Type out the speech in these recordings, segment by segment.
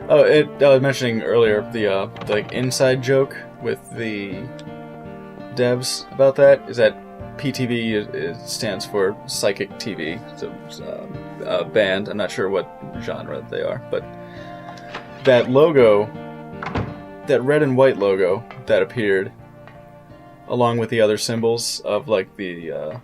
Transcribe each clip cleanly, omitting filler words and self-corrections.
Oh, I was mentioning earlier the like inside joke with the devs about that is that PTV stands for Psychic TV. So it's a band. I'm not sure what genre they are, but that logo, that red and white logo that appeared, along with the other symbols of like the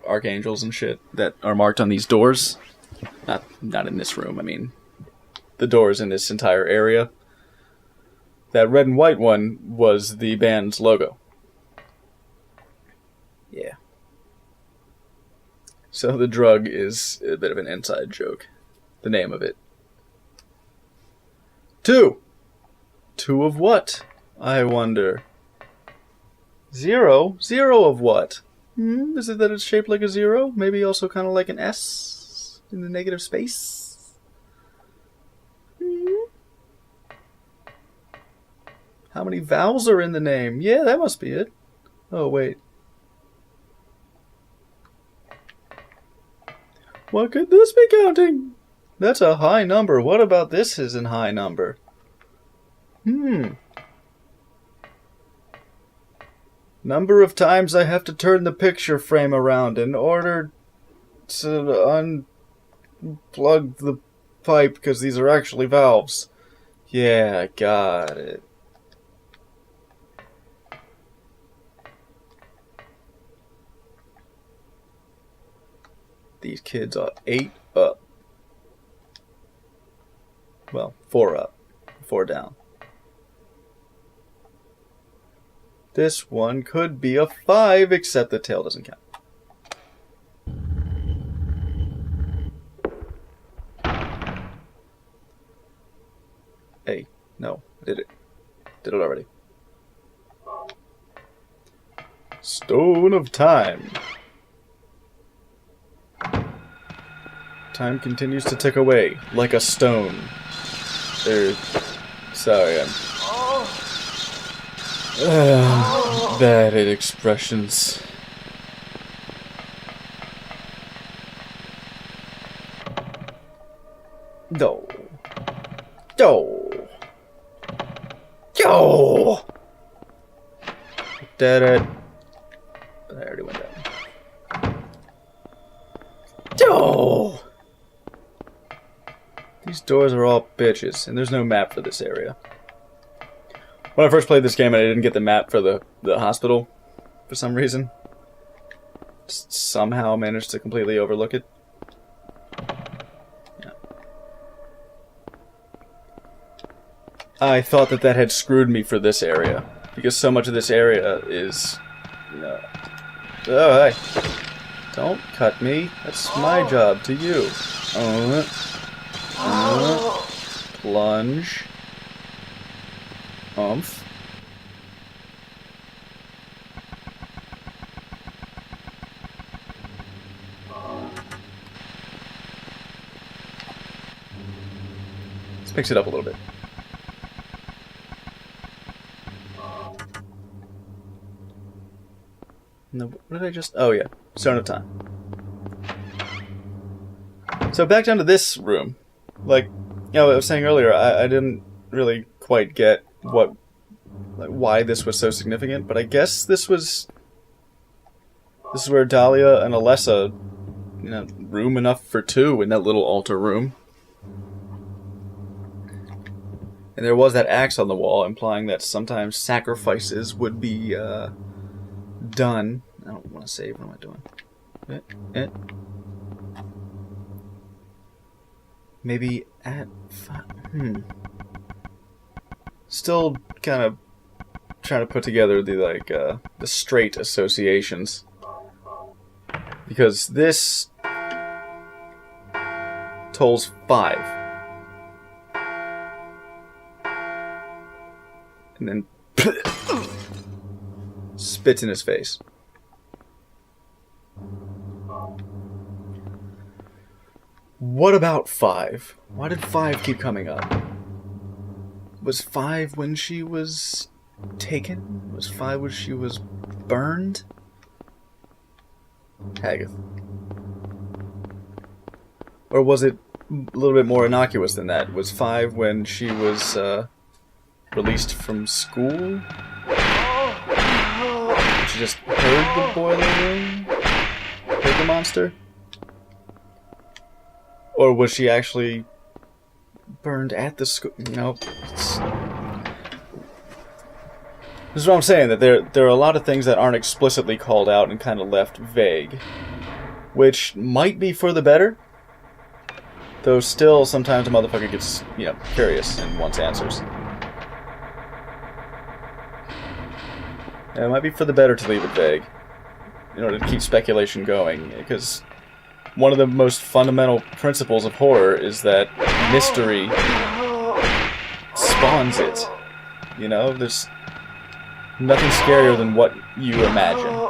archangels and shit that are marked on these doors. Not in this room. I mean, the doors in this entire area. That red and white one was the band's logo. Yeah. So the drug is a bit of an inside joke. The name of it. 2. 2 of what? I wonder. 0? 0 of what? Is it that it's shaped like a 0? Maybe also kind of like an S in the negative space? How many vowels are in the name? Yeah, that must be it. Oh, wait. What could this be counting? That's a high number. What about this is a high number? Number of times I have to turn the picture frame around in order to unplug the pipe because these are actually valves. Yeah, got it. These kids are 8 up. Well, 4 up. 4 down. This one could be a 5, except the tail doesn't count. Hey, no, I did it. Did it already. Stone of Time. Time continues to tick away, like a stone. Sorry, I'm... bad at expressions. No. Did it. But I already went down. These doors are all bitches, and there's no map for this area. When I first played this game, I didn't get the map for the hospital for some reason. Just somehow managed to completely overlook it. Yeah. I thought that had screwed me for this area, because so much of this area is... Oh, hey. Don't cut me. That's my job to you. Plunge. Oomph. Let's mix it up a little bit. No, what did I just... Oh, yeah. Stone of Time. So back down to this room. Like, I was saying earlier, I didn't really quite get why this was so significant, but I guess this is where Dahlia and Alessa, room enough for 2 in that little altar room. And there was that axe on the wall, implying that sometimes sacrifices would be done. I don't want to save. What am I doing? Maybe at 5. Still kind of trying to put together the straight associations, because this tolls 5, and then spits in his face. What about 5? Why did 5 keep coming up? Was 5 when she was taken? Was 5 when she was burned? Haggith. Or was it little bit more innocuous than that. Was 5 when she was released from school? She just heard the boiler room? Heard the monster? Or was she actually burned at the school? Nope. This is what I'm saying, that there are a lot of things that aren't explicitly called out and kind of left vague. Which might be for the better. Though still, sometimes a motherfucker gets, curious and wants answers. It might be for the better to leave it vague, in order to keep speculation going, because one of the most fundamental principles of horror is that mystery spawns it. There's nothing scarier than what you imagine.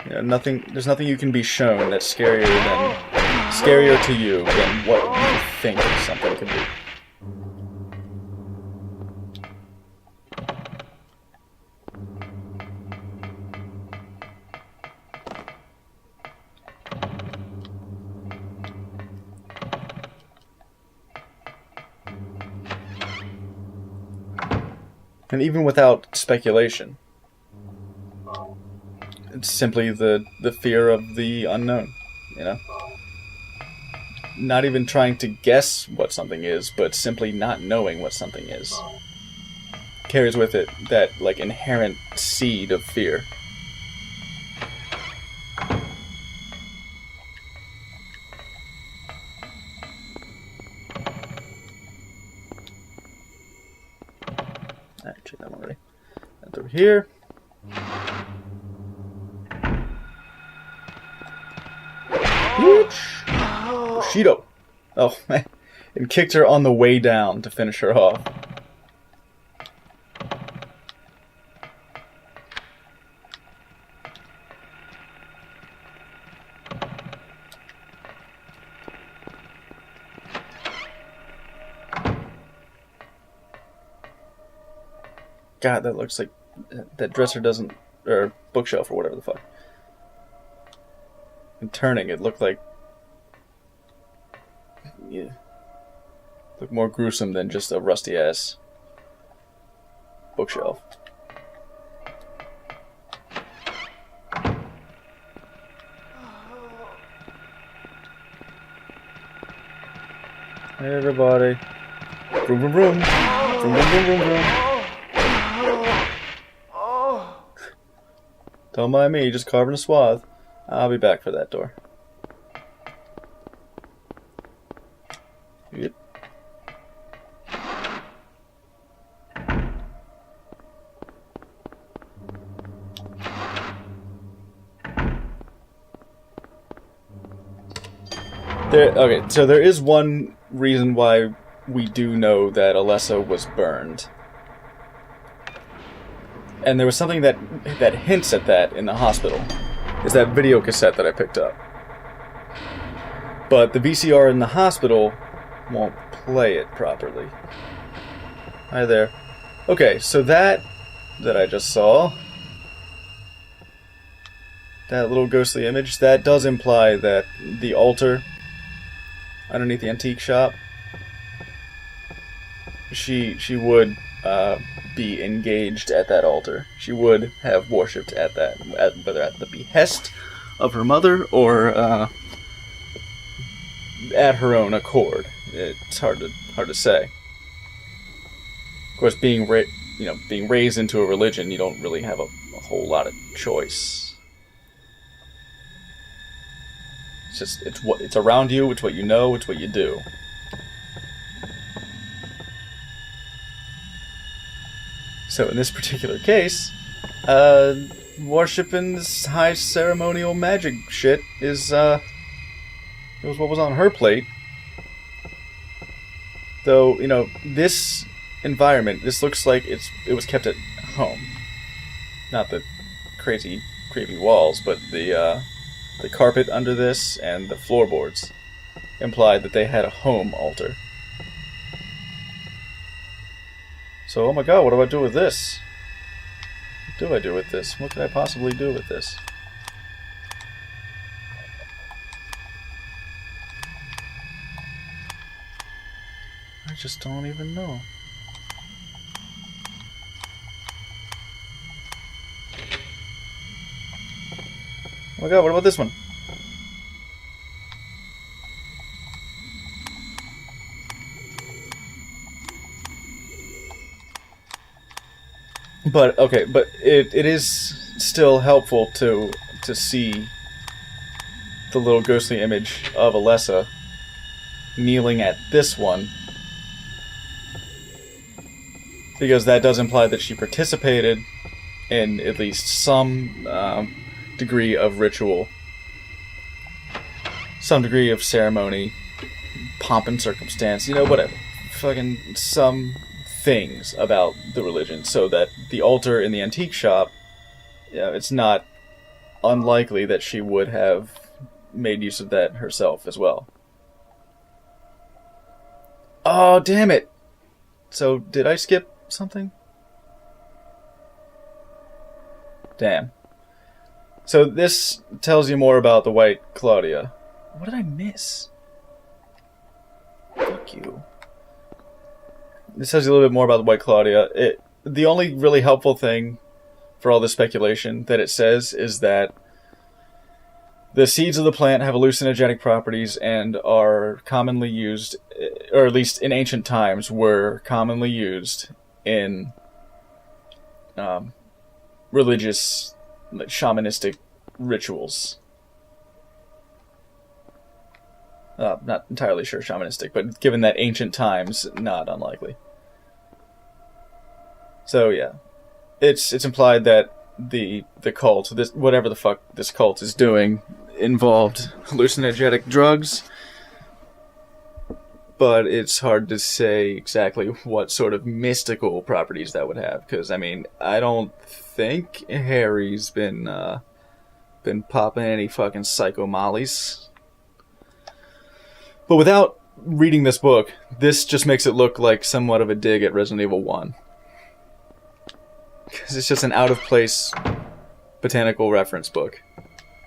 There's nothing you can be shown that's scarier to you than what you think something could be. And even without speculation, it's simply the fear of the unknown, Not even trying to guess what something is, but simply not knowing what something is. Carries with it that, inherent seed of fear. I checked that one already. That's over here. Bushido. Oh, man. And kicked her on the way down to finish her off. God, that looks like that dresser doesn't, or bookshelf or whatever the fuck. And turning, it looked like, looked more gruesome than just a rusty ass bookshelf. Hey everybody. Vroom vroom vroom. Vroom vroom vroom vroom vroom. Don't mind me, just carving a swath. I'll be back for that door. Yep. Okay, so there is one reason why we do know that Alessa was burned. And there was something that hints at that in the hospital. Is that video cassette that I picked up. But the VCR in the hospital won't play it properly. Hi there. Okay, so that I just saw, that little ghostly image, that does imply that the altar underneath the antique shop, she would be engaged at that altar. She would have worshipped at that, whether at the behest of her mother or at her own accord. It's hard to say. Of course, being raised into a religion, you don't really have a whole lot of choice. It's around you. It's what you know. It's what you do. So in this particular case, worshiping this high ceremonial magic shit was what was on her plate. Though, this environment, this looks like it was kept at home. Not the crazy, creepy walls, but the carpet under this and the floorboards implied that they had a home altar. So, oh my god, what do I do with this? What do I do with this? What could I possibly do with this? just don't even know. Oh my god, what about this one? But, okay, but it is still helpful to see the little ghostly image of Alessa kneeling at this one, because that does imply that she participated in at least some degree of ritual, some degree of ceremony, pomp and circumstance, you know, whatever. Fucking some things about the religion, so that the altar in the antique shop, it's not unlikely that she would have made use of that herself as well. Oh, damn it! So, did I skip something? Damn. So this tells you more about the White Claudia. What did I miss? Fuck you. This tells you a little bit more about the White Claudia. The only really helpful thing for all this speculation that it says is that the seeds of the plant have hallucinogenic properties and are commonly used, or at least in ancient times, were commonly used in religious, like, shamanistic rituals. Not entirely sure shamanistic, but given that ancient times, not unlikely. So yeah, it's implied that the cult, this whatever the fuck this cult is doing, involved hallucinogenic drugs, but it's hard to say exactly what sort of mystical properties that would have, because I mean, I don't think Harry's been popping any fucking psycho mollies. But without reading this book, this just makes it look like somewhat of a dig at Resident Evil 1. Because it's just an out-of-place botanical reference book.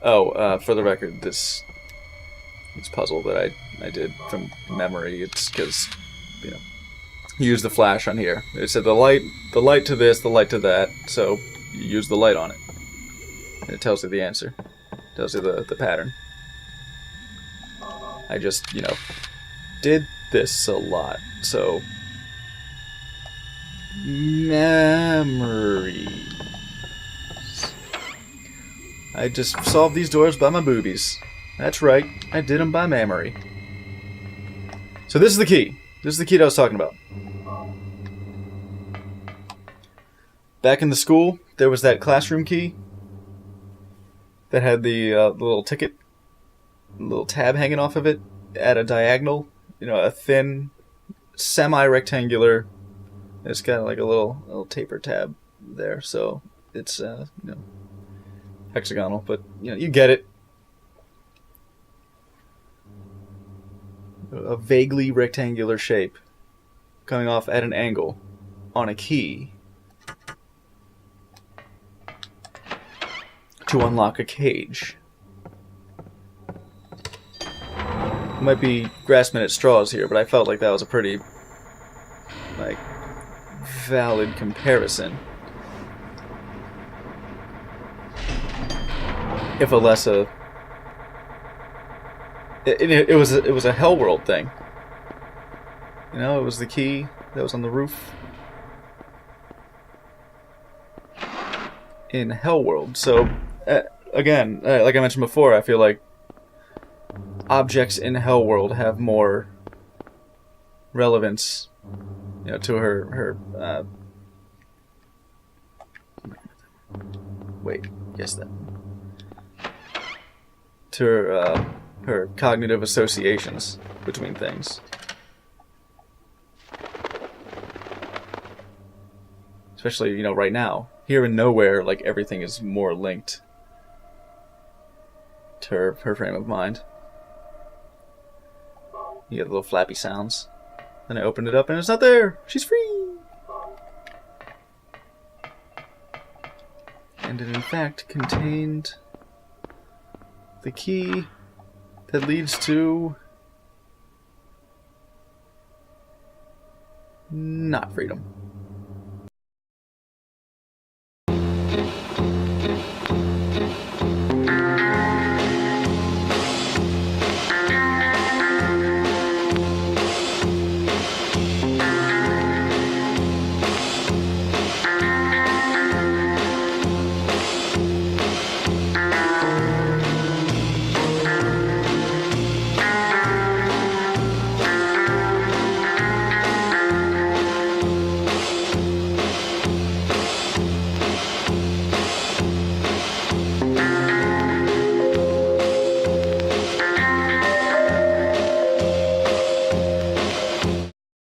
Oh, for the record, this puzzle that I did from memory, it's because, you use the flash on here. It said the light to this, the light to that, so you use the light on it. And it tells you the answer. It tells you the pattern. I just, did this a lot, so... Memories. I just solved these doors by my boobies. That's right, I did them by memory. So this is the key. This is the key that I was talking about. Back in the school, there was that classroom key that had the little ticket, little tab hanging off of it at a diagonal. A thin, semi-rectangular. It's got like a little taper tab there, so it's hexagonal, but you get it. A vaguely rectangular shape coming off at an angle on a key to unlock a cage. Might be grasping at straws here, but I felt like that was a pretty valid comparison. If Alessa, it was a Hell World thing. It was the key that was on the roof in Hell World. So again, like I mentioned before, I feel like objects in Hell World have more relevance, to her. To her cognitive associations between things. Especially, right now. Here in Nowhere, everything is more linked to her frame of mind. You get the little flappy sounds. Then I opened it up and it's not there! She's free! And it in fact contained the key that leads to not freedom.